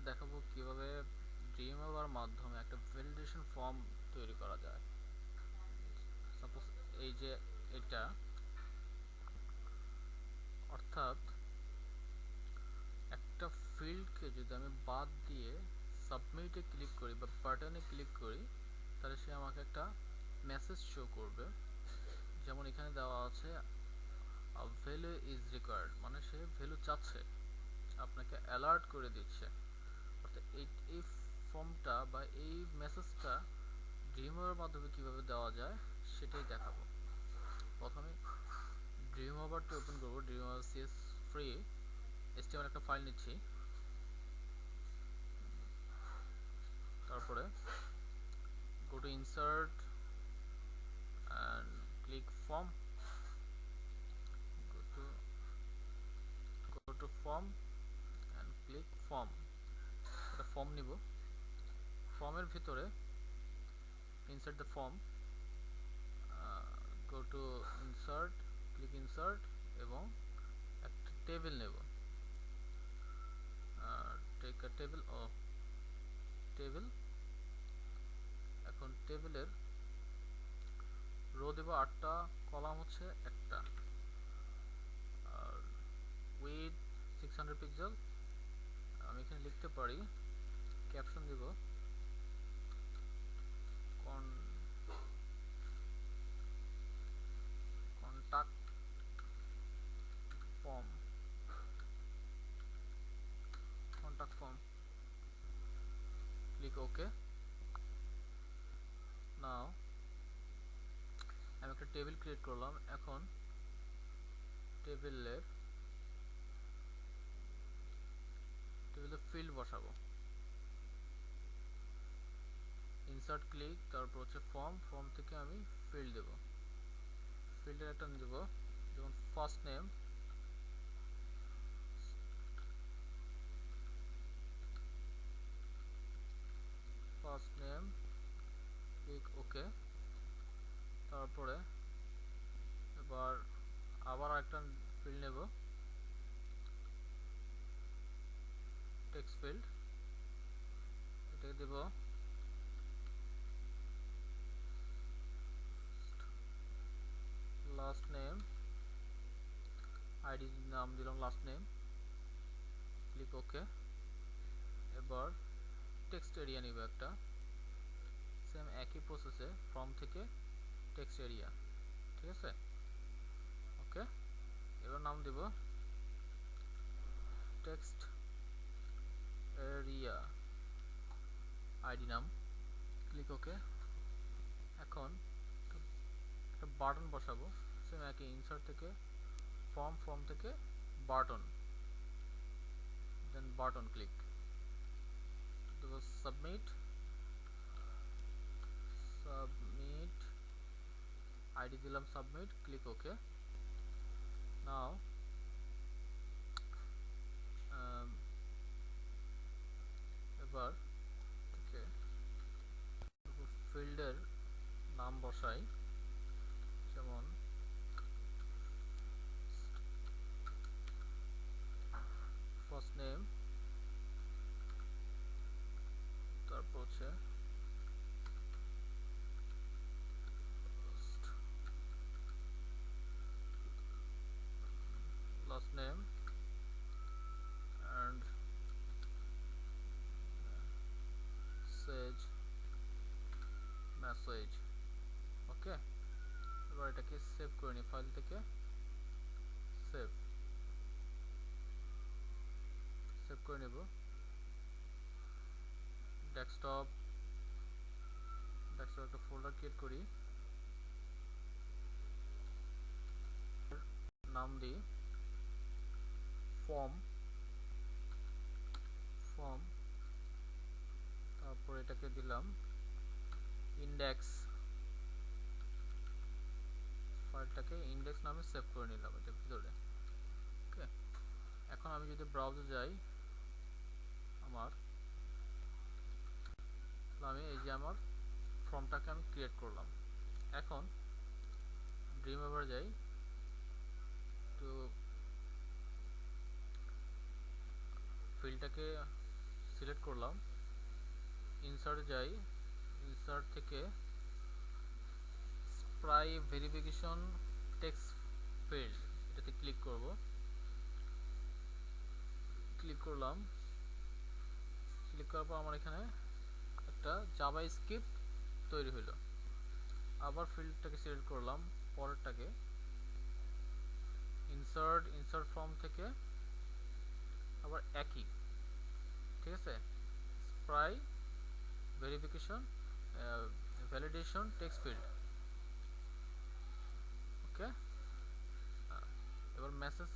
দেখাবো কিভাবে ড্রিমওয়েভার মাধ্যমে একটা ভ্যালিডেশন ফর্ম তৈরি করা যায়। সাপোজ এই যে এটা, অর্থাৎ একটা ফিল্ডকে যদি আমি বাদ দিয়ে সাবমিটে ক্লিক করি বা বাটনে ক্লিক করি, তাহলে সে আমাকে একটা মেসেজ শো করবে। যেমন এখানে দেওয়া আছে ভ্যালু ইজ রিকোয়ার্ড, মানে সে ভ্যালু চাচ্ছে, আপনাকে অ্যালার্ট করে দিচ্ছে। অর্থাৎ এই ফর্মটা বা এই মেসেজটা ড্রিমওয়েভার মাধ্যমে কিভাবে দেওয়া যায় সেটাই দেখাবো। প্রথমে ড্রিমওয়েভারটা ওপেন করবো। ড্রিমওয়েভার সিএস ফ্রি HTML একটা ফাইল নিচ্ছি। তারপরে go to insert and click form, go to form and click form। একটা ফর্ম নিব। ফর্মের ভিতরে insert the form, go to insert, click insert এবং একটা টেবিল নেব। take a table, table. এখন টেবিলের রো দেব 8টা, কলাম হচ্ছে একটা, আর উইথ 600 পিক্সেল। আমি এখানে লিখতে পারি, ক্যাপশন দিব কন্টাক্ট ফর্ম, ক্লিক ওকে। নাও আমি একটা টেবিল ক্রিয়েট করলাম। এখন টেবিলের ফিল্ড বসাবো। ইনসার্ট ক্লিক, তারপর হচ্ছে ফর্ম থেকে আমি ফিল্ড দেব। ফিল্ডের একটা দেব যেমন ফার্স্ট নেম, ক্লিক ওকে। তারপরে এবার আবার একটা ফিল্ড নেব, টেক্সট ফিল্ড। এটাকে দেব লাস্ট নেম, আইডি নাম দিলাম লাস্ট নেম, ক্লিক ওকে। এবার টেক্সট এরিয়া নিব একটা, সেম একই প্রসেসে ফর্ম থেকে টেক্সট এরিয়া, ঠিক আছে, ওকে। এবার নাম দিব টেক্সট এরিয়া, আইডি নাম, ক্লিক ওকে। এখন একটা বাটন বসাবো, সেম একই ইনসার্ট থেকে ফর্ম থেকে বাটন, দেন বাটন ক্লিক দেবো, সাবমিট আইডি দিলাম সাবমিট, ক্লিক ওকে। নাও এবার থেকে ফিল্ডের নাম বসাই, যেমন ফার্স্ট নেম, তারপর হচ্ছে last name and sage message, okay. এবার এটাকে সেভ করে নিই, ফাইল থেকে সেভ করে নেব। ডেস্কটপ একটা ফোল্ডার ক্রিয়েট করি, নাম দিই ফর্ম, তারপর এটাকে দিলাম ইন্ডেক্স, ফাইলটাকে ইন্ডেক্স নামে সেভ করে নিলাম এটার ভিতরে, ওকে। এখন আমি যদি ব্রাউজারে যাই, আমি এই যে আমার ফর্মটাকে আমি ক্রিয়েট করলাম। এখন ড্রিমওয়েভার যাই, একটু ফিল্ডটাকে সিলেক্ট করলাম, ইনসার্টে যাই, ইনসার্ট থেকে স্প্রাই ভেরিফিকেশন টেক্সট ফিল্ড এটাতে ক্লিক করব, ক্লিক করলাম, ক্লিক করার পর আমার এখানে একটা জাভা স্ক্রিপ্ট তৈরি হলো। আবার ফিল্ডটাকে সিলেক্ট করলাম, পরেরটাকে ইনসার্ট ফর্ম থেকে আবার একই, ঠিক আছে, Spry verification validation text field, okay. এবার মেসেজ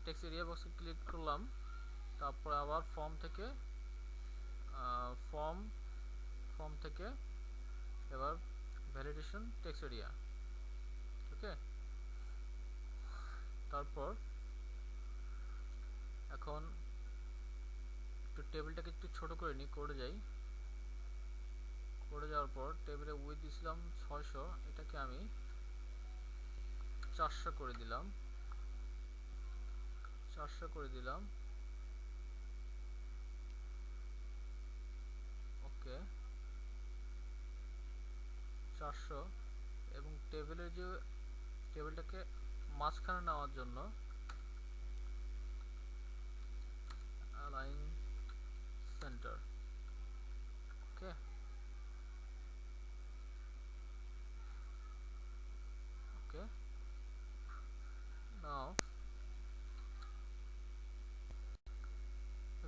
টেক্সট এরিয়া বক্সে ক্লিক করলাম, তারপরে আবার ফর্ম থেকে ফর্ম থেকে এবার ভ্যালিডেশন টেক্সট এরিয়া, ওকে। তারপর এখন একটু টেবিলটাকে একটু ছোট করে নিই, করে যাই, করে যাওয়ার পর টেবিলে উইথ দিছিলাম 600, এটাকে আমি 400 করে দিলাম, 400 করে দিলাম, ওকে 400। এবং টেবিলের যে টেবিলটাকে মাঝখানে নেওয়ার জন্য অ্যালাইন সেন্টার, ওকে, ওকে। নাও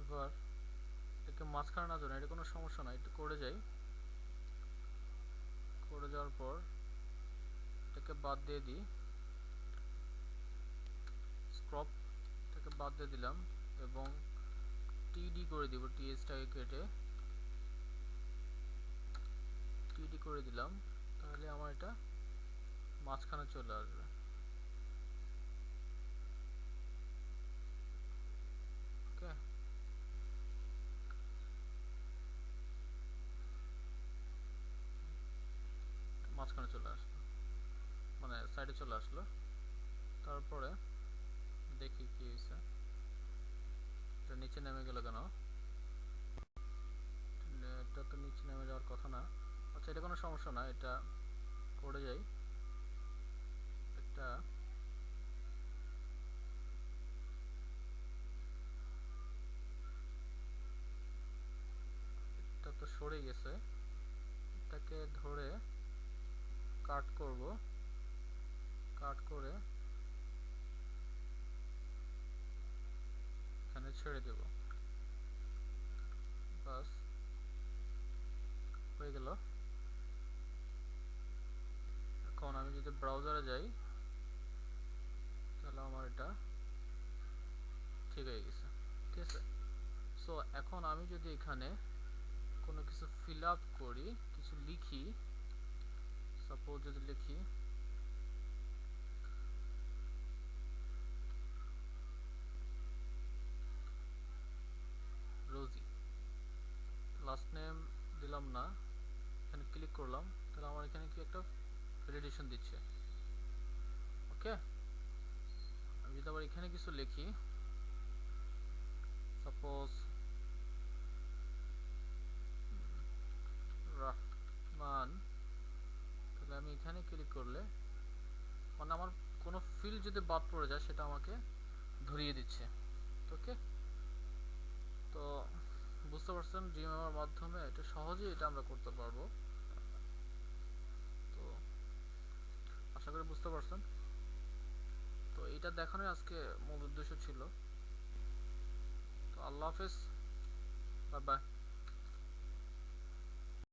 এবার এটাকে মাঝখানে না জন্য এটা কোনো সমস্যা নাই, একটু করে যাই, করে যাওয়ার পর এটাকে বাদ দিয়ে দিই, স্ক্রপ এটাকে বাদ দিয়ে দিলাম এবং টিডি করে দিব, টিএসটাকে কেটে টিডি করে দিলাম, তাহলে আমার এটা মাঝখানে চলে আসবে, ওকে। মাঝখানে চলে আসলো, মানে সাইডে চলে আসলো। তারপরে দেখি কি হয়েছে, এটা নিচে নেমে গেল কেন, এটা তো নিচে নেমে যাওয়ার কথা না। আচ্ছা এটা কোনো সমস্যা না, এটা করে যাই, একটা এটা তো সরে গেছে, এটাকে ধরে কাট করব, কাট করে এখানে ছেড়ে দেব, বাস হয়ে গেল। এখন আমি যদি ব্রাউজারে যাই তাহলে আমার এটা ঠিক হয়ে গেছে, ঠিক আছে। সো এখন আমি যদি এখানে কোনো কিছু ফিল আপ করি, কিছু লিখি, সাপোজ যদি লিখি রোজি, লাস্ট নেম দিলাম না, এখানে ক্লিক করলাম, তাহলে আমার এখানে কি একটা ভ্যালিডেশন দিচ্ছে, ওকে। আমি যদি আবার এখানে কিছু লিখি, সাপোজ রহমান, তাহলে আমি এখানে ক্লিক করলে মানে আমার কোনো ফিল্ড যদি বাদ পড়ে যায় সেটা আমাকে ধরিয়ে দিচ্ছে, ওকে। তো বুঝতে পারছেন জিএমএর মাধ্যমে এটা সহজেই এটা আমরা করতে পারবো। তো আশা করি বুঝতে পারছেন। তো এটা দেখানোই আজকে মূল উদ্দেশ্য ছিল। তো আল্লাহ হাফেজ, বাই বাই।